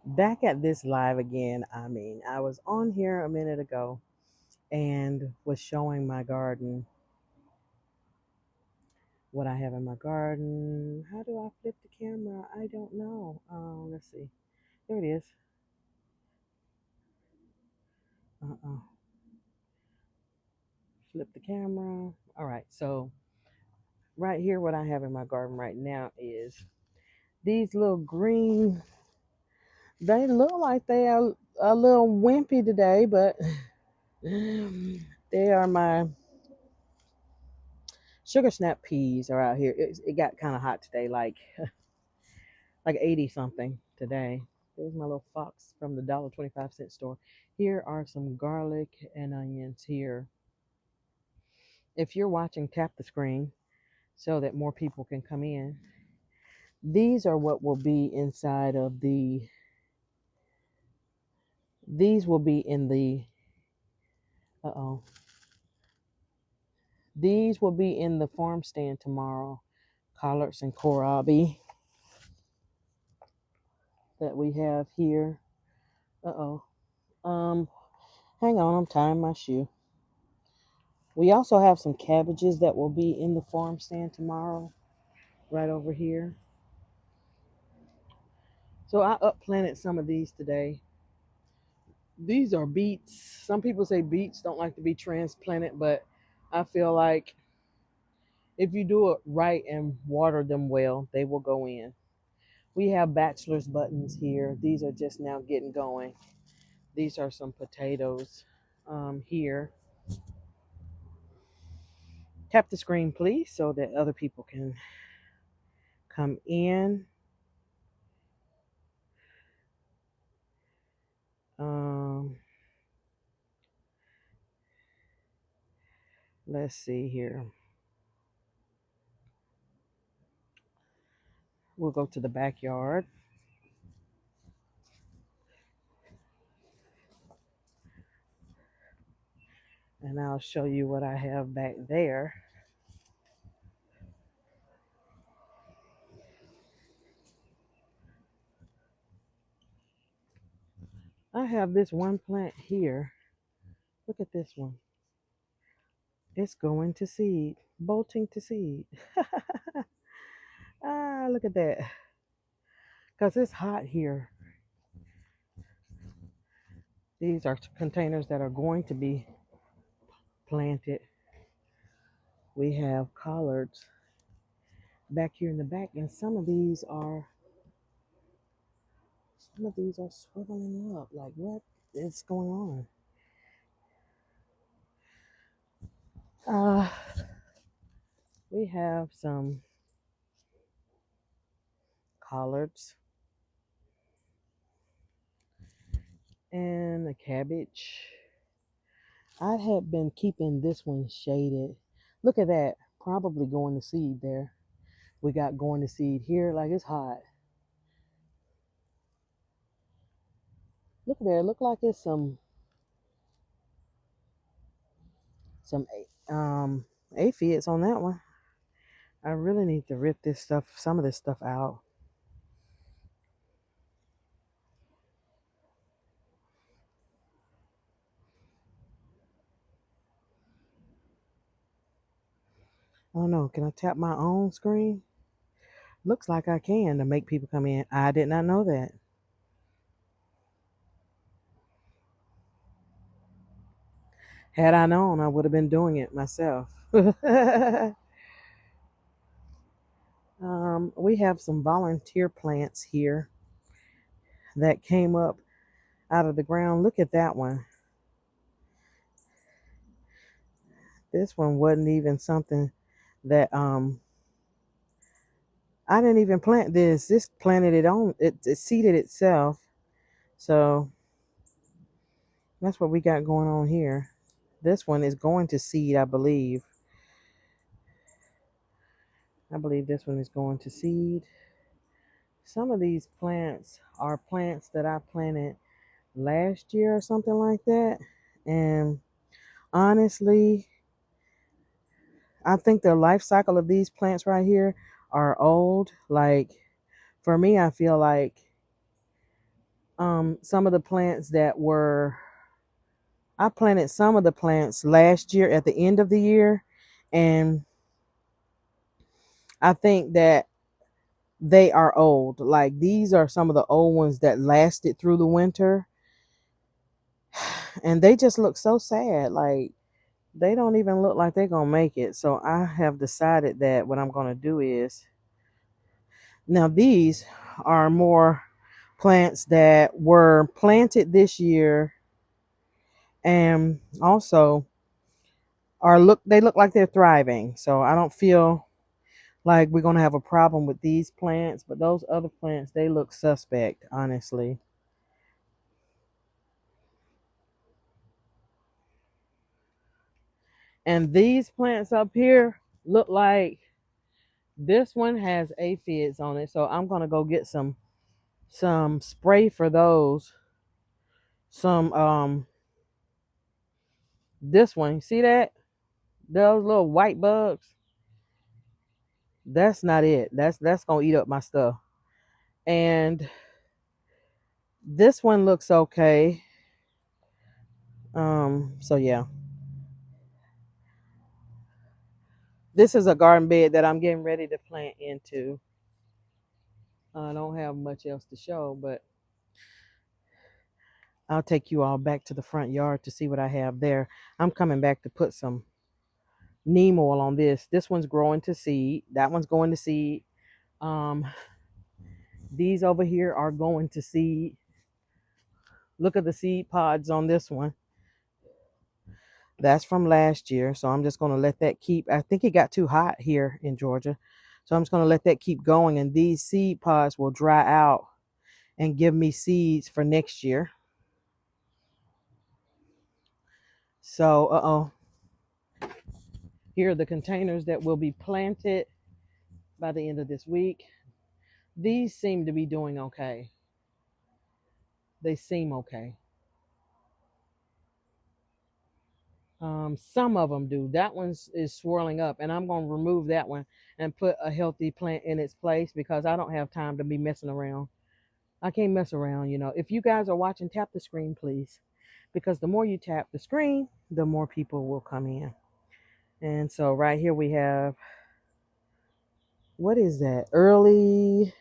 Back at this live again. I mean, I was on here a minute ago and was showing my garden, what I have in my garden. How do I flip the camera? I don't know. Let's see. There it is. Uh-uh. Flip the camera. All right. So right here, what I have in my garden right now is these little green. They look like they are a little wimpy today, but they are my sugar snap peas are out here. It got kind of hot today, like 80 something today. There's my little fox from the $1.25 store. Here are some garlic and onions here. If you're watching, tap the screen so that more people can come in. These are what will be inside of these will be in the, uh-oh. These will be in the farm stand tomorrow. Collards and kohlrabi that we have here. Uh-oh. Um, Hang on, I'm tying my shoe. We also have some cabbages that will be in the farm stand tomorrow, right over here. So I upplanted some of these today. These are beets. Some people say beets don't like to be transplanted, but I feel like if you do it right and water them well, they will go in. We have bachelor's buttons here. These are just now getting going. These are some potatoes here. Tap the screen, please, so that other people can come in. Um, let's see here. We'll go to the backyard and I'll show you what I have back there. I have this one plant here. Look at this one. It's going to seed, bolting to seed. Ah, look at that. Because it's hot here. These are containers that are going to be planted. We have collards back here in the back, and some of these are swiveling up. Like, what is going on? We have some collards and a cabbage. I had been keeping this one shaded. Look at that. Probably going to seed there. We got going to seed here. Like, it's hot. Look there. Look like it's some aphids on that one. I really need to rip some of this stuff out. I don't know. Can I tap my own screen? Looks like I can to make people come in. I did not know that. Had I known, I would have been doing it myself. We have some volunteer plants here that came up out of the ground. Look at that one. This one wasn't even something that I didn't even plant this. This planted it on it seeded itself. So that's what we got going on here. This one is going to seed, I believe. I believe this one is going to seed. Some of these plants are plants that I planted last year or something like that. And honestly, I think the life cycle of these plants right here are old. Like For me, I feel like some of the plants that were I planted some of the plants last year at the end of the year, and I think that they are old. Like these are some of the old ones that lasted through the winter, and they just look so sad. Like they don't even look like they're gonna make it. So I have decided that what I'm gonna do is now these are more plants that were planted this year and also they look like they're thriving. So I don't feel like we're gonna have a problem with these plants, but those other plants they look suspect, honestly. And these plants up here look like this one has aphids on it, so I'm gonna go get some spray for those. Some this one, see that? Those little white bugs. That's not it. That's gonna eat up my stuff. And this one looks okay. So yeah. This is a garden bed that I'm getting ready to plant into. I don't have much else to show, but I'll take you all back to the front yard to see what I have there. I'm coming back to put some neem oil on this. This one's growing to seed. That one's going to seed. Um, these over here are going to seed. Look at the seed pods on this one. That's from last year. So I'm just going to let that keep. I think it got too hot here in Georgia. So I'm just going to let that keep going. And these seed pods will dry out and give me seeds for next year. So, here are the containers that will be planted by the end of this week. These seem to be doing okay. They seem okay. Some of them do. That one is swirling up, and I'm going to remove that one and put a healthy plant in its place because I don't have time to be messing around. I can't mess around, you know. If you guys are watching, tap the screen, please, because the more you tap the screen, the more people will come in. And so right here we have, what is that? Early.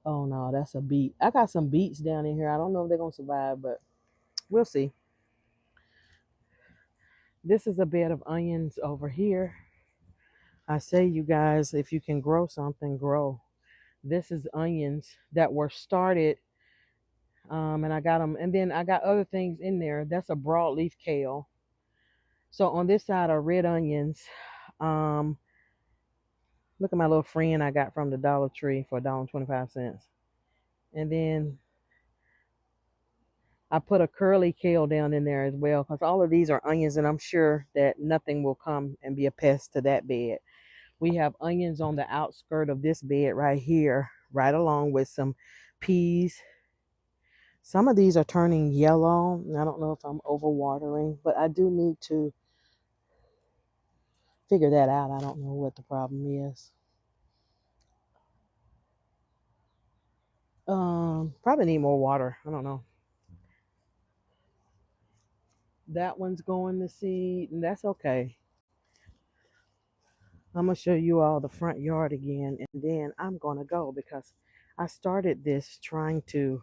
Oh no, that's a beet. I got some beets down in here. I don't know if they're gonna survive, but we'll see. This is a bed of onions over here. I say, you guys, if you can grow something, grow. This is onions that were started, and I got them, and then I got other things in there. That's a broadleaf kale. So on this side are red onions. Um, Look at my little friend I got from the Dollar Tree for $1.25. And then I put a curly kale down in there as well because all of these are onions, and I'm sure that nothing will come and be a pest to that bed. We have onions on the outskirt of this bed right here, right along with some peas. Some of these are turning yellow. I don't know if I'm overwatering, but I do need to figure that out. I don't know what the problem is. Probably need more water. I don't know. That one's going to seed, and that's okay. I'm gonna show you all the front yard again, and then I'm gonna go because I started this trying to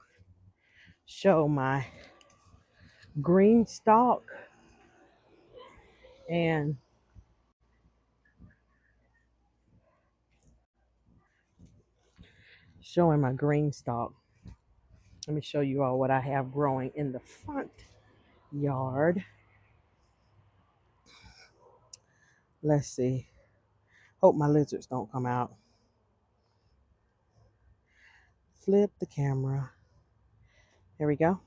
show my green stalk and showing my green stalk. Let me show you all what I have growing in the front yard. Let's see. Hope my lizards don't come out. Flip the camera. There we go.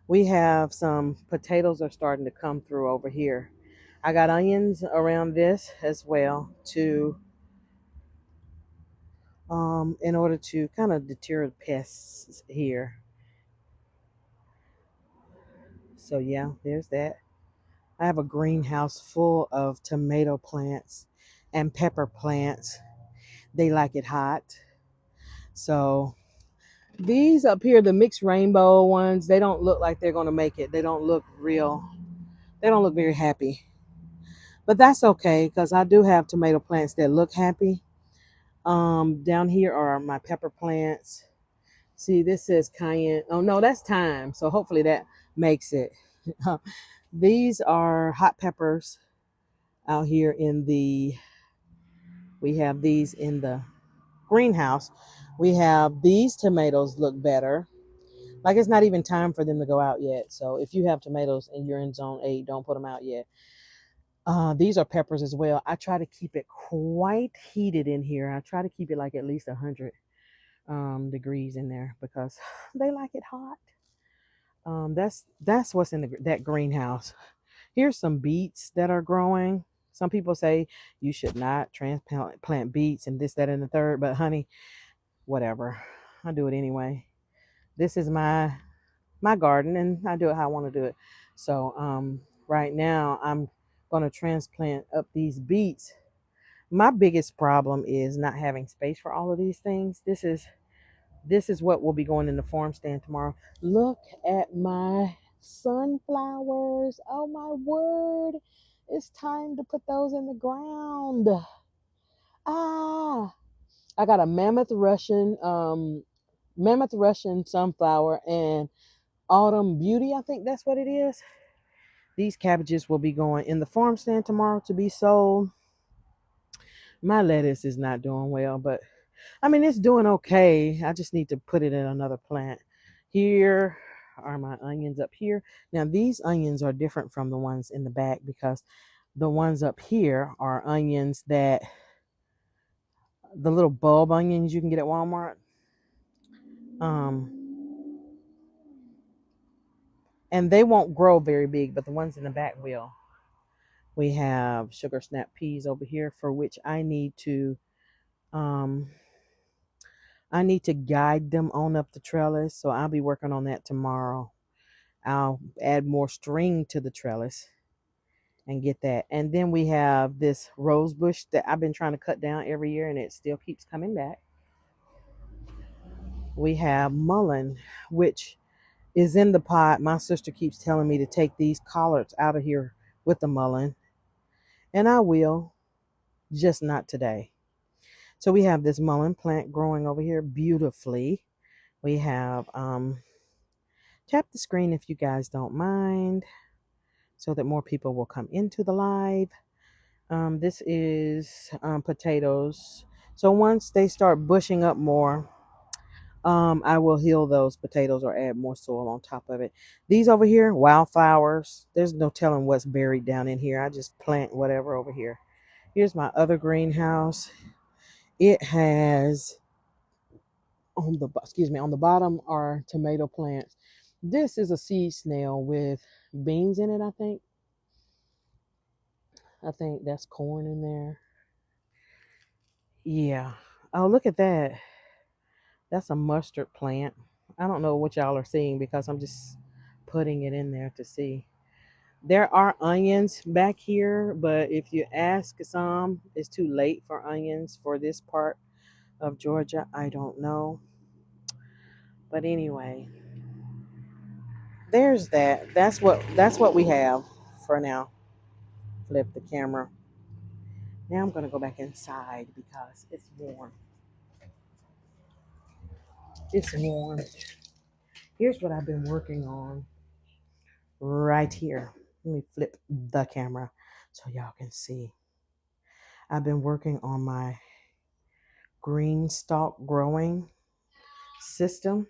We have some potatoes are starting to come through over here. I got onions around this as well to in order to kind of deter the pests here. So yeah, there's that. I have a greenhouse full of tomato plants and pepper plants. They like it hot. So these up here, the mixed rainbow ones, they don't look like they're going to make it. They don't look real. They don't look very happy. But that's okay because I do have tomato plants that look happy. Down here are my pepper plants. See, this says cayenne. Oh no, that's thyme. So hopefully that makes it. These are hot peppers out here in the, we have these in the greenhouse. We have these tomatoes look better. Like it's not even time for them to go out yet. So if you have tomatoes and you're in zone 8, don't put them out yet. These are peppers as well. I try to keep it quite heated in here. I try to keep it like at least 100 degrees in there because they like it hot. That's what's in that greenhouse. Here's some beets that are growing. Some people say you should not transplant beets and this, that, and the third, but honey, whatever. I do it anyway. This is my garden and I do it how I want to do it. So right now I'm gonna transplant up these beets. My biggest problem is not having space for all of these things. This is what will be going in the farm stand tomorrow. Look at my sunflowers. Oh my word. It's time to put those in the ground. Ah, I got a mammoth Russian sunflower and autumn beauty. I think that's what it is. These cabbages will be going in the farm stand tomorrow to be sold. My lettuce is not doing well, but I mean, it's doing okay. I just need to put it in another plant. Here are my onions up here. Now, these onions are different from the ones in the back because the ones up here are onions that, the little bulb onions you can get at Walmart. And they won't grow very big, but the ones in the back will. We have sugar snap peas over here for which um, I need to guide them on up the trellis. So I'll be working on that tomorrow. I'll add more string to the trellis and get that. And then we have this rose bush that I've been trying to cut down every year and it still keeps coming back. We have mullein, which is in the pot. My sister keeps telling me to take these collards out of here with the mullein. And I will, just not today. So we have this mullein plant growing over here beautifully. We have, tap the screen if you guys don't mind so that more people will come into the live. This is potatoes. So once they start bushing up more, I will heal those potatoes or add more soil on top of it. These over here, wildflowers. There's no telling what's buried down in here. I just plant whatever over here. Here's my other greenhouse. It has on the bottom are tomato plants. This is a seed snail with beans in it, I think. I think that's corn in there. Yeah. Oh, look at that. That's a mustard plant. I don't know what y'all are seeing because I'm just putting it in there to see. There are onions back here, but if you ask some, it's too late for onions for this part of Georgia. I don't know. But anyway, there's that. That's what we have for now. Flip the camera. Now I'm gonna go back inside because it's warm. It's warm. Here's what I've been working on right here. Let me flip the camera so y'all can see. I've been working on my green stalk growing system.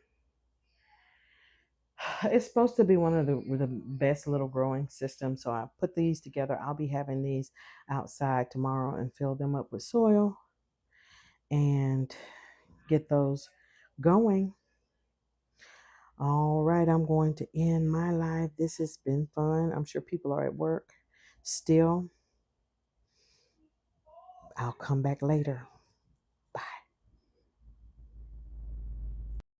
It's supposed to be one of the best little growing systems. So I put these together. I'll be having these outside tomorrow and fill them up with soil and get those going. All right, I'm going to end my live. This has been fun. I'm sure people are at work still. I'll come back later.